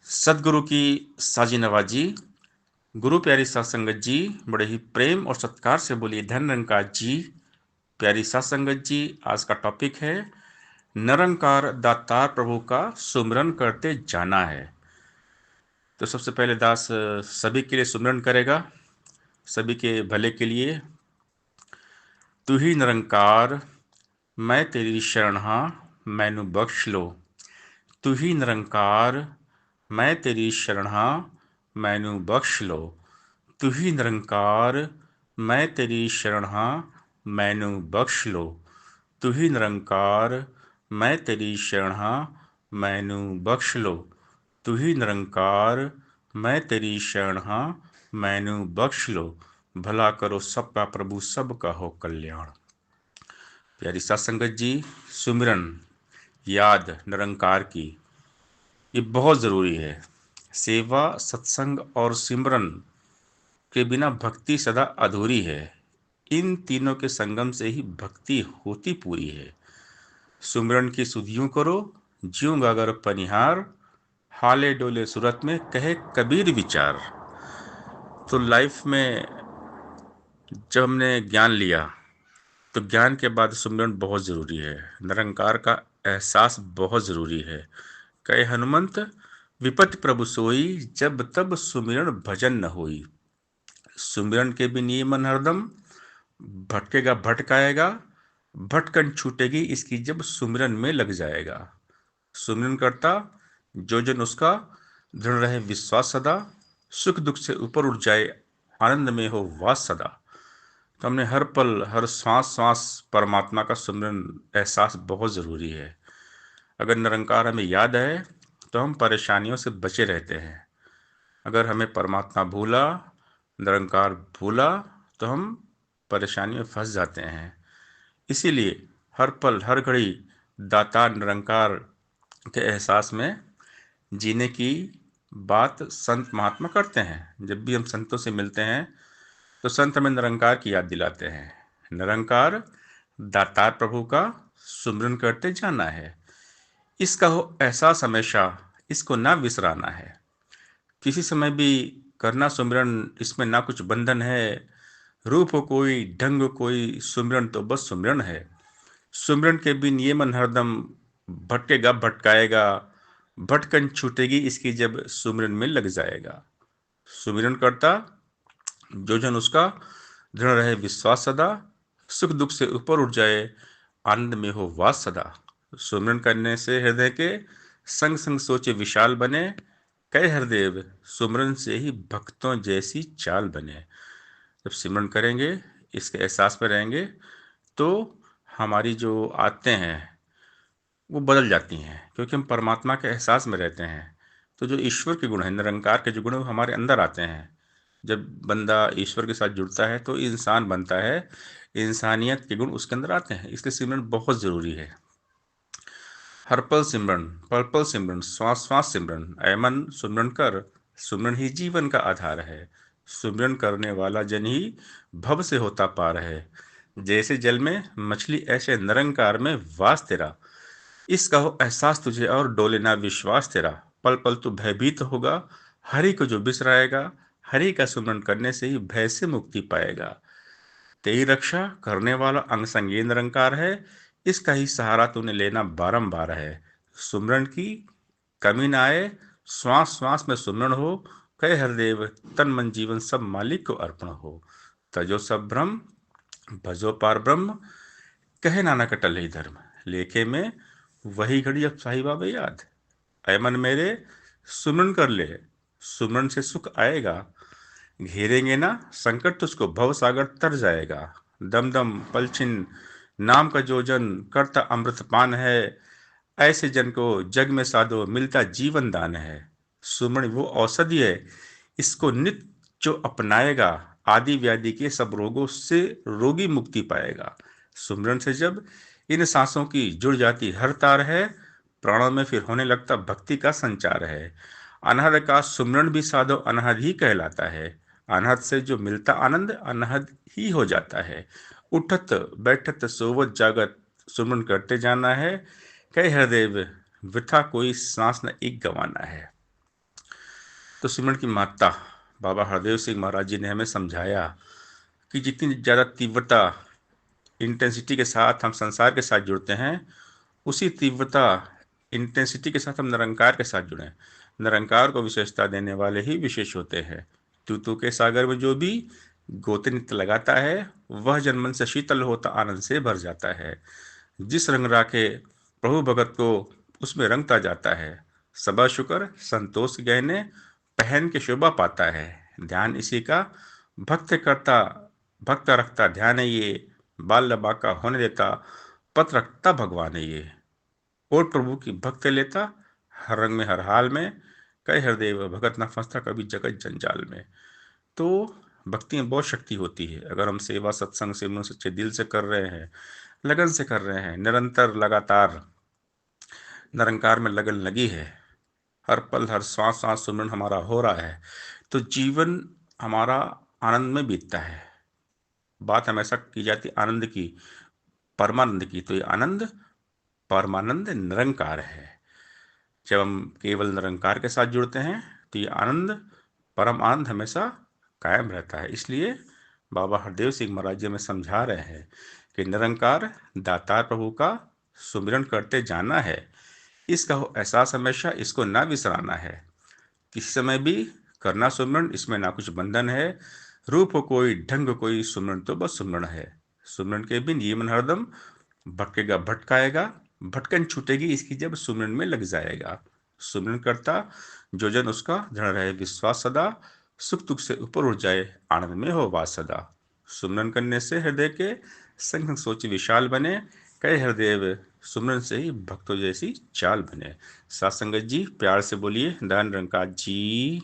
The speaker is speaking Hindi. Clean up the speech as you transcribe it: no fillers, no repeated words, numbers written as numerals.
सदगुरु की साजी नवाजी। गुरु प्यारी साध संगत जी, बड़े ही प्रेम और सत्कार से बोलिए धन निरंकार जी। प्यारी साध संगत जी, आज का टॉपिक है निरंकार दातार प्रभु का सुमिरन करते जाना है। तो सबसे पहले दास सभी के लिए सुमिरन करेगा, सभी के भले के लिए। तू ही निरंकार, मैं तेरी शरण हाँ, मैनू बख्श लो। तू ही निरंकार, मैं तेरी शरण हाँ, मैनू बख्श लो। तू ही निरंकार, मैं तेरी शरण हाँ, मैनू बख्श लो। तू ही निरंकार, मैं तेरी शरण हाँ, मैनू बख्श लो। तू ही निरंकार, मैं तेरी शरण हाँ, मैनू बख्श लो। भला करो सबका प्रभु, सबका हो कल्याण। प्यारी साध संगत जी, सुमिरन याद निरंकार की ये बहुत ज़रूरी है। सेवा, सत्संग और सिमरन के बिना भक्ति सदा अधूरी है। इन तीनों के संगम से ही भक्ति होती पूरी है। सुमिरन की सुधियों करो, ज्यों गागर पनिहार, हाले डोले सूरत में कहे कबीर विचार। तो लाइफ में जब हमने ज्ञान लिया तो ज्ञान के बाद सुमिरन बहुत ज़रूरी है। निरंकार का एहसास बहुत ज़रूरी है। कहे हनुमंत, विपत्ति प्रभु सोई, जब तब सुमिरन भजन न होई। सुमिरन के बिन ये मन हरदम भटकेगा भटकाएगा, भटकन छूटेगी इसकी जब सुमिरन में लग जाएगा। सुमिरन करता जो जन उसका, दृढ़ रहे विश्वास सदा, सुख दुख से ऊपर उठ जाए, आनंद में हो वास सदा। तो हमने हर पल हर सांस सांस परमात्मा का सुमिरन एहसास बहुत ज़रूरी है। अगर निरंकार हमें याद है तो हम परेशानियों से बचे रहते हैं। अगर हमें परमात्मा भूला, निरंकार भूला, तो हम परेशानी में फंस जाते हैं। इसीलिए हर पल हर घड़ी दातार निरंकार के एहसास में जीने की बात संत महात्मा करते हैं। जब भी हम संतों से मिलते हैं तो संत हमें निरंकार की याद दिलाते हैं। निरंकार दातार प्रभु का सुमिरन करते जाना है। इसका हो एहसास हमेशा, इसको ना विसराना है। किसी समय भी करना सुमिरन, इसमें ना कुछ बंधन है। रूप हो कोई, ढंग हो कोई, सुमिरन तो बस सुमिरन है। सुमिरन के बिन ये मन हरदम भटकेगा भटकाएगा, भटकन छूटेगी इसकी जब सुमिरन में लग जाएगा। सुमिरन करता जो जन उसका, दृढ़ रहे विश्वास सदा, सुख दुख से ऊपर उठ जाए, आनंद में हो वास सदा। सुमिरन करने से हृदय के संग संग सोचे विशाल बने, कहे हरदेव सुमिरन से ही भक्तों जैसी चाल बने। जब सिमरन करेंगे, इसके एहसास में रहेंगे, तो हमारी जो आदतें हैं वो बदल जाती हैं, क्योंकि हम परमात्मा के एहसास में रहते हैं। तो जो ईश्वर के गुण हैं, निरंकार के जो गुण हैं, वो हमारे अंदर आते हैं। जब बंदा ईश्वर के साथ जुड़ता है तो इंसान बनता है, इंसानियत के गुण उसके अंदर आते हैं। इसलिए सिमरन बहुत ज़रूरी है। हर पल सिमरन, पल पल सिमरन, श्वास श्वास सिमरन। ऐ मन सुमरन कर, सुमरन ही जीवन का आधार है। सुमरन करने वाला जन ही भव से होता पार है। जैसे जल में मछली, ऐसे निरंकार में वास तेरा। इसका हो एहसास तुझे और डोले ना विश्वास तेरा। पल पल तू भयभीत होगा, हरि को जो बिसराएगा, हरि का सुमरन करने से ही भय से मुक्ति पाएगा। तेरी रक्षा करने वाला अंग संग ये निरंकार है, इसका ही सहारा तूने लेना बारंबार है। सुमरन की कमी न आए, श्वास श्वास में सुमरन हो, कहे हरदेव तन मन जीवन सब मालिक को अर्पण हो। तजो सब भ्रम, भजो पार ब्रह्म, कहे नानक अटल ही धर्म। लेखे में वही घड़ी अब साहिब बाबा याद। ऐ मन मेरे सुमरन कर ले, सुमरन से सुख आएगा। घेरेंगे ना संकट तुझको, भव सागर तर जाएगा। दम दम पलछिन नाम का जो जन करता अमृत पान है, ऐसे जन को जग में साधो मिलता जीवन दान है। सुमन वो औषधि है, इसको नित्य जो अपनाएगा, आदि व्याधि के सब रोगों से रोगी मुक्ति पाएगा। सुमरन से जब इन सांसों की जुड़ जाती हर तार है, प्राणों में फिर होने लगता भक्ति का संचार है। अनहद का सुमरन भी साधो अनहद ही कहलाता है। अनहद से जो मिलता आनंद अनहद ही हो जाता है। उठत बैठत सोवत जागत सुमरन करते जाना है। कहे हरदेव वृथा कोई सांस न एक गंवाना है। तो सिमरन की महत्ता बाबा हरदेव सिंह महाराज जी ने हमें समझाया कि जितनी ज़्यादा तीव्रता, इंटेंसिटी के साथ हम संसार के साथ जुड़ते हैं, उसी तीव्रता, इंटेंसिटी के साथ हम निरंकार के साथ जुड़ें। निरंकार को विशेषता देने वाले ही विशेष होते हैं। तू के सागर में जो भी गोते नित्य लगाता है, वह जन मन से शीतल होता आनंद से भर जाता है। जिस रंग राखे प्रभु भगत को, उसमें रंगता जाता है। सबा शुक्र संतोष गहने पहन के शोभा पाता है। ध्यान इसी का भक्त करता, भक्त रखता ध्यान है ये, बाल बाका होने देता पत रखता भगवान है ये। और प्रभु की भक्त लेता हर रंग में हर हाल में, कई हृदय भगत न फंसता कभी जगत जंजाल में। तो भक्ति में बहुत शक्ति होती है। अगर हम सेवा सत्संग सिमरन सच्चे दिल से कर रहे हैं, लगन से कर रहे हैं, निरंतर लगातार निरंकार में लगन लगी है, हर पल हर सांस सांस सुमरन हमारा हो रहा है, तो जीवन हमारा आनंद में बीतता है। बात हमेशा की जाती आनंद की, परमानंद की, तो ये आनंद परमानंद निरंकार है। जब हम केवल निरंकार के साथ जुड़ते हैं तो ये आनंद, परम आनंद हमेशा कायम रहता है। इसलिए बाबा हरदेव सिंह महाराज जी हमें समझा रहे हैं कि निरंकार दातार प्रभु का सुमिरन करते जाना है। इसका हो एहसास हमेशा, इसको ना विसराना है। किसी समय भी करना सुमिरन, इसमें ना कुछ बंधन है। रूप हो कोई ढंग कोई, सुमिरन तो बस सुमिरन है। सुमिरन के बिन ये मन हरदम भटकेगा भटकाएगा, भटकन छूटेगी इसकी जब सुमिरन में लग जाएगा। सुमिरन करता जो जन उसका दृढ़ रहे विश्वास सदा, सुख दुख से ऊपर उठ जाए आनंद में हो वास सदा। सुमिरन करने से हृदय के संग सोच विशाल बने, कई हृदय सुमिरन से ही भक्तों जैसी चाल बने। साथ संगत जी प्यार से बोलिए धन निरंकार जी।